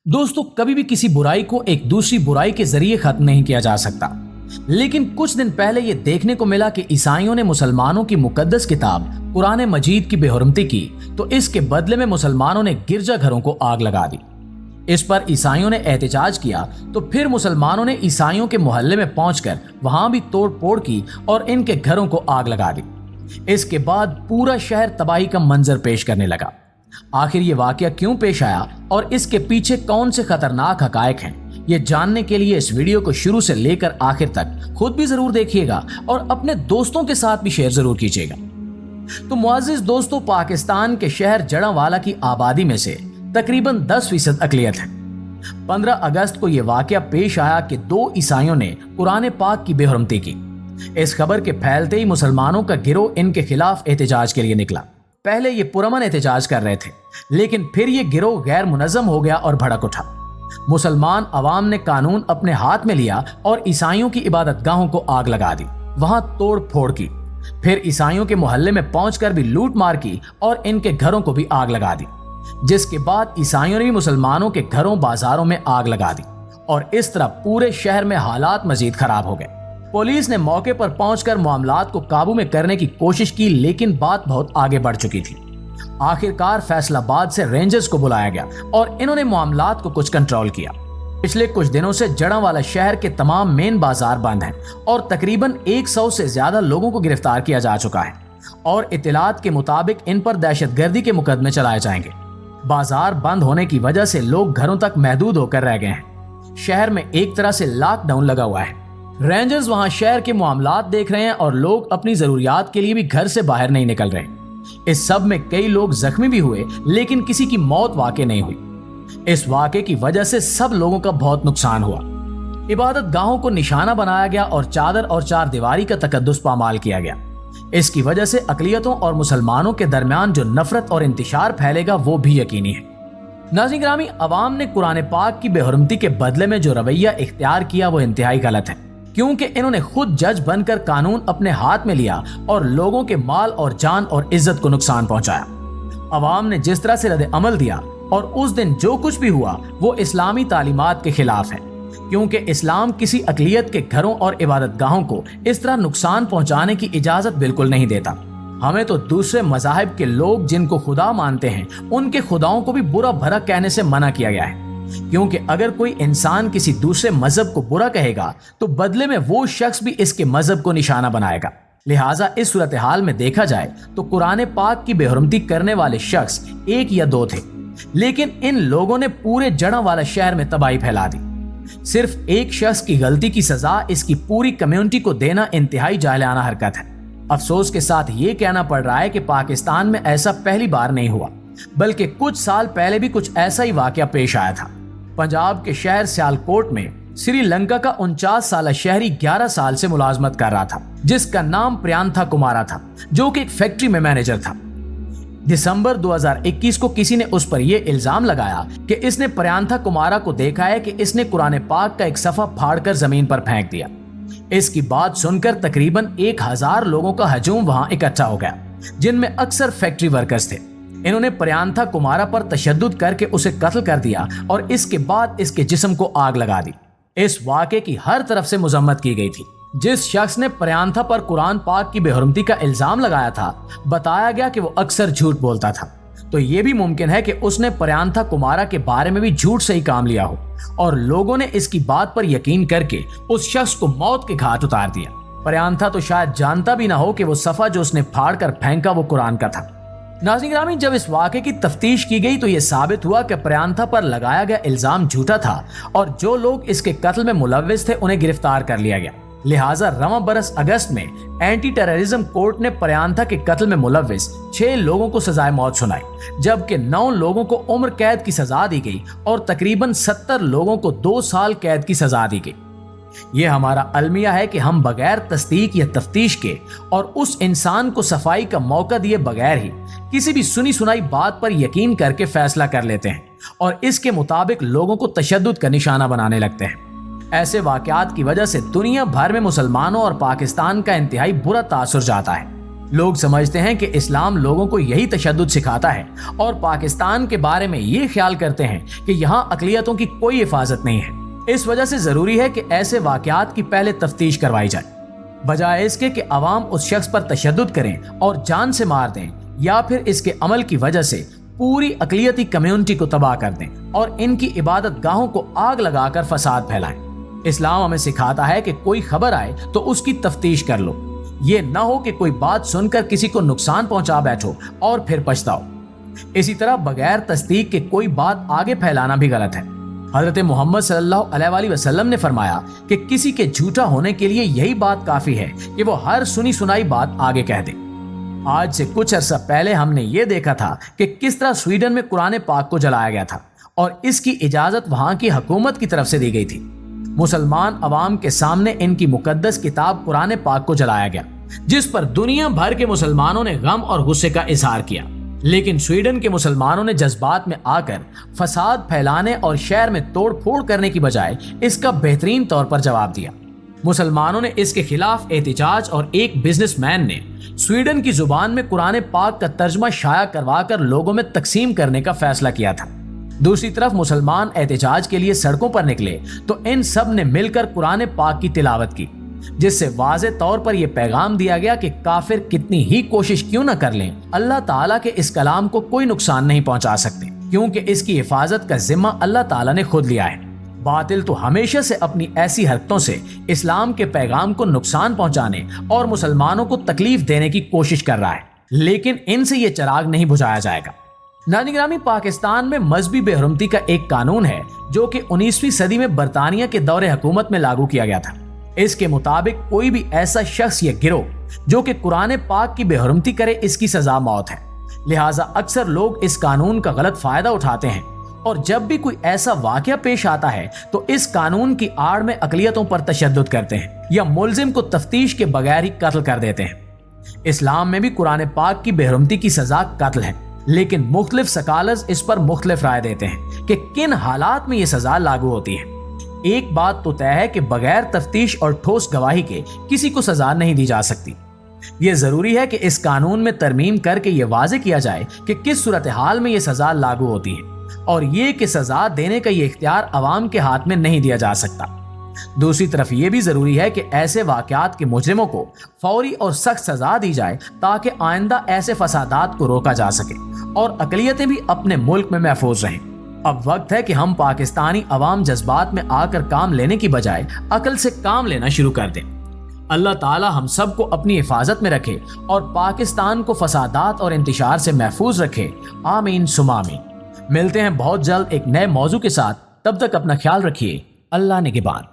दोस्तों, कभी भी किसी बुराई को एक दूसरी बुराई के जरिए खत्म नहीं किया जा सकता, लेकिन कुछ दिन पहले यह देखने को मिला कि ईसाइयों ने मुसलमानों की मुकद्दस किताब कुरान मजीद की बेहुरमती की, तो इसके बदले में मुसलमानों ने गिरजाघरों को आग लगा दी। इस पर ईसाइयों ने एहतजाज किया, तो फिर मुसलमानों ने ईसाइयों के मोहल्ले में पहुंचकर वहां भी तोड़ फोड़ की और इनके घरों को आग लगा दी। इसके बाद पूरा शहर तबाही का मंजर पेश करने लगा। आखिर ये वाकया क्यों पेश आया और इसके पीछे कौन से खतरनाक हकायक हैं, ये जानने के लिए इस वीडियो को शुरू से लेकर आखिर तक खुद भी जरूर देखिएगा और अपने दोस्तों के साथ भी शेयर जरूर कीजिएगा। तो मुअज़्ज़िज़ दोस्तों, पाकिस्तान के शहर जड़ांवाला की आबादी में से तकरीबन 10% अकलियत है। 15 अगस्त को यह वाकया पेश आया कि 2 ईसाइयों ने कुरान पाक की बेहुरमती की। इस खबर के फैलते ही मुसलमानों का गिरोह इनके खिलाफ एहतजाज के लिए निकला। पहले ये पुरअमन एहतजाज कर रहे थे, लेकिन फिर ये गिरोह गैर मुनज़्ज़म हो गया और भड़क उठा। मुसलमान अवाम ने कानून अपने हाथ में लिया और ईसाइयों की इबादतगाहों को आग लगा दी, वहां तोड़ फोड़ की। फिर ईसाइयों के मोहल्ले में पहुंचकर भी लूट मार की और इनके घरों को भी आग लगा दी, जिसके बाद ईसाइयों ने भी मुसलमानों के घरों बाजारों में आग लगा दी और इस तरह पूरे शहर में हालात मजीद खराब हो गए। पुलिस ने मौके पर पहुंचकर मामलात को काबू में करने की कोशिश की, लेकिन बात बहुत आगे बढ़ चुकी थी। आखिरकार फैसलाबाद से रेंजर्स को बुलाया गया और इन्होंने मामलात को कुछ कंट्रोल किया। पिछले कुछ दिनों से जड़ांवाला शहर के तमाम मेन बाजार बंद हैं और तकरीबन 100 से ज्यादा लोगों को गिरफ्तार किया जा चुका है और इत्तलात के मुताबिक इन पर दहशतगर्दी के मुकदमे चलाए जाएंगे। बाजार बंद होने की वजह से लोग घरों तक महदूद होकर रह गए हैं। शहर में एक तरह से लॉकडाउन लगा हुआ है। रेंजर्स वहां शहर के मामलात देख रहे हैं और लोग अपनी जरूरियात के लिए भी घर से बाहर नहीं निकल रहे। इस सब में कई लोग जख्मी भी हुए, लेकिन किसी की मौत वाकई नहीं हुई। इस वाकये की वजह से सब लोगों का बहुत नुकसान हुआ। इबादत गाहों को निशाना बनाया गया और चादर और चार दीवारी का तकद्दुस पामाल किया गया। इसकी वजह से अकलियतों और मुसलमानों के दरमियान जो नफरत और इंतिशार फैलेगा वो भी यकीनी है। नाज़रीन गिरामी, अवाम ने कुरान पाक की बेहुरमती के बदले में जो रवैया इख्तियार किया वो इंतहाई गलत है, क्योंकि इन्होंने खुद जज बनकर कानून अपने हाथ में लिया और लोगों के माल और जान और इज्जत को नुकसान पहुंचाया। अवाम ने जिस तरह से रद्द अमल दिया और उस दिन जो कुछ भी हुआ वो इस्लामी तालीमात के खिलाफ है, क्योंकि इस्लाम किसी अकलियत के घरों और इबादतगाहों को इस तरह नुकसान पहुंचाने की इजाजत बिल्कुल नहीं देता। हमें तो दूसरे मज़ाहिब के लोग जिनको खुदा मानते हैं उनके खुदाओं को भी बुरा भला कहने से मना किया गया है, क्योंकि अगर कोई इंसान किसी दूसरे मजहब को बुरा कहेगा तो बदले में वो शख्स भी इसके मजहब को निशाना बनाएगा। लिहाजा इस सूरत हाल में देखा जाए तो कुरान पाक की बेहुरमती करने वाले शख्स 1 या 2 थे, लेकिन इन लोगों ने पूरे जड़ांवाला शहर में तबाही फैला दी। सिर्फ एक शख्स की गलती की सजा इसकी पूरी कम्युनिटी को देना इंतहाई जाहिलाना हरकत है। अफसोस के साथ ये कहना पड़ रहा है कि पाकिस्तान में ऐसा पहली बार नहीं हुआ, बल्कि कुछ साल पहले भी कुछ ऐसा ही वाकया पेश आया था। पंजाब के शहर सियालकोट में श्रीलंका का 49 साल शहरी 11 साल से मुलाजमत कर रहा था, जिसका नाम प्रियांथा कुमारा था, जो कि एक फैक्ट्री में मैनेजर था। दिसंबर 2021 को किसी ने उस पर यह इल्जाम लगाया कि इसने प्रियांथा कुमारा को देखा है कि इसने कुरान पाक का एक सफा फाड़कर जमीन पर फेंक दिया। इसकी बात सुनकर तकरीबन 1000 लोगों का हजूम वहां इकट्ठा हो गया, जिनमें अक्सर फैक्ट्री वर्कर्स थे। इन्होंने प्रियांथा कुमारा पर तशद्दुद करके उसे कत्ल कर दिया और इसके बाद इसके जिस्म को आग लगा दी। इस वाक़े की हर तरफ से मजम्मत की गई थी। जिस शख्स ने प्रियांथा पर कुरान पाक की बेहुरमती का इल्जाम लगाया था, बताया गया कि वो अक्सर झूठ बोलता था, तो ये भी मुमकिन है कि उसने प्रियांथा कुमारा के बारे में भी झूठ से ही काम लिया हो और लोगों ने इसकी बात पर यकीन करके उस शख्स को मौत के घाट उतार दिया। प्रियांथा तो शायद जानता भी ना हो कि वो सफा जो उसने फाड़ कर फेंका वो कुरान का था। नाज़रीन गिरामी, जब इस वाक़े की तफ्तीश की गई तो यह साबित हुआ कि प्रियांथा पर लगाया गया इल्जाम झूठा था और जो लोग इसके कत्ल में मुलव्विस थे उन्हें गिरफ्तार कर लिया गया। लिहाजा रवां बरस अगस्त में एंटी टेररिज्म कोर्ट ने प्रियांथा के कत्ल में मुलव्विस 6 लोगों को सजाए मौत सुनाई, जबकि 9 लोगों को उम्र कैद की सजा दी गई और तकरीबन 70 लोगों को 2 साल कैद की सजा दी गई। ये हमारा अलमिया है कि हम बगैर तस्दीक या तफ्तीश के और उस इंसान को सफाई का मौका दिए बगैर ही किसी भी सुनी सुनाई बात पर यकीन करके फैसला कर लेते हैं और इसके मुताबिक लोगों को तशद्दुद का निशाना बनाने लगते हैं। ऐसे वाकयात की वजह से दुनिया भर में मुसलमानों और पाकिस्तान का इंतहाई बुरा तासुर जाता है। لوگ سمجھتے ہیں کہ اسلام لوگوں کو یہی تشدد سکھاتا ہے اور پاکستان کے بارے میں یہ خیال کرتے ہیں کہ یہاں اقلیتوں کی کوئی حفاظت نہیں ہے۔ اس وجہ سے ضروری ہے کہ ایسے واقعات کی پہلے تفتیش کروائی جائے، بجائے اس کے کہ عوام اس شخص پر تشدد کریں اور جان سے مار دیں، یا پھر اس کے عمل کی وجہ سے پوری اقلیتی کمیونٹی کو تباہ کر دیں اور ان کی عبادت گاہوں کو آگ لگا کر فساد پھیلائیں۔ اسلام ہمیں سکھاتا ہے کہ کوئی خبر آئے تو اس کی تفتیش کر لو، یہ نہ ہو کہ کوئی بات سن کر کسی کو نقصان پہنچا بیٹھو اور پھر پچھتاؤ۔ اسی طرح بغیر تصدیق کے کوئی بات آگے پھیلانا بھی غلط ہے۔ حضرت محمد صلی اللہ علیہ وآلہ وسلم نے فرمایا کہ کسی کے جھوٹا ہونے کے لیے یہی بات کافی ہے کہ وہ ہر سنی سنائی بات آگے کہہ دے۔ آج سے کچھ عرصہ پہلے ہم نے یہ دیکھا تھا کہ کس طرح سویڈن میں قرآن پاک کو جلایا گیا تھا اور اس کی اجازت وہاں کی حکومت کی طرف سے دی گئی تھی۔ مسلمان عوام کے سامنے ان کی مقدس کتاب قرآن پاک کو جلایا گیا، جس پر دنیا بھر کے مسلمانوں نے غم اور غصے کا اظہار کیا، لیکن سویڈن کے مسلمانوں نے جذبات میں آ کر فساد پھیلانے اور شہر میں توڑ پھوڑ کرنے کی بجائے اس کا بہترین طور پر جواب دیا۔ مسلمانوں نے اس کے خلاف احتجاج اور ایک بزنس مین نے سویڈن کی زبان میں قرآن پاک کا ترجمہ شائع کروا کر لوگوں میں تقسیم کرنے کا فیصلہ کیا تھا۔ دوسری طرف مسلمان احتجاج کے لیے سڑکوں پر نکلے تو ان سب نے مل کر قرآن پاک کی تلاوت کی، جس سے واضح طور پر یہ پیغام دیا گیا کہ کافر کتنی ہی کوشش کیوں نہ کر لیں، اللہ تعالیٰ کے اس کلام کو کوئی نقصان نہیں پہنچا سکتے، کیونکہ اس کی حفاظت کا ذمہ اللہ تعالیٰ نے خود لیا ہے۔ باطل تو ہمیشہ سے اپنی ایسی حرکتوں سے اسلام کے پیغام کو نقصان پہنچانے اور مسلمانوں کو تکلیف دینے کی کوشش کر رہا ہے، لیکن ان سے یہ چراغ نہیں بجھایا جائے گا۔ ناظرین گرامی، پاکستان میں مذہبی بے حرمتی کا ایک قانون ہے جو کہ 19ویں صدی میں برطانیہ کے دور حکومت میں لاگو کیا گیا تھا۔ اس کے مطابق کوئی بھی ایسا شخص یا گروہ جو کہ قرآن پاک کی بے حرمتی کرے، اس کی سزا موت ہے۔ لہٰذا اکثر لوگ اس قانون کا غلط فائدہ اٹھاتے ہیں اور جب بھی کوئی ایسا واقعہ پیش آتا ہے تو اس قانون کی آڑ میں اقلیتوں پر تشدد کرتے ہیں یا ملزم کو تفتیش کے بغیر ہی قتل کر دیتے ہیں۔ اسلام میں بھی قرآن پاک کی بے حرمتی کی سزا قتل ہے، لیکن مختلف سکالرز اس پر مختلف رائے دیتے ہیں کہ کن حالات میں یہ سزا لاگو ہوتی ہے۔ ایک بات تو طے ہے کہ بغیر تفتیش اور ٹھوس گواہی کے کسی کو سزا نہیں دی جا سکتی۔ یہ ضروری ہے کہ اس قانون میں ترمیم کر کے یہ واضح کیا جائے کہ کس صورتحال میں یہ سزا لاگو ہوتی ہے، اور یہ کہ سزا دینے کا یہ اختیار عوام کے ہاتھ میں نہیں دیا جا سکتا۔ دوسری طرف یہ بھی ضروری ہے کہ ایسے واقعات کے مجرموں کو فوری اور سخت سزا دی جائے تاکہ آئندہ ایسے فسادات کو روکا جا سکے اور اقلیتیں بھی اپنے ملک میں محفوظ رہیں۔ اب وقت ہے کہ ہم پاکستانی عوام جذبات میں آ کر کام لینے کی بجائے عقل سے کام لینا شروع کر دیں۔ اللہ تعالی ہم سب کو اپنی حفاظت میں رکھے اور پاکستان کو فسادات اور انتشار سے محفوظ رکھے، آمین ثم آمین۔ ملتے ہیں بہت جلد ایک نئے موضوع کے ساتھ، تب تک اپنا خیال رکھیے، اللہ نگہبان۔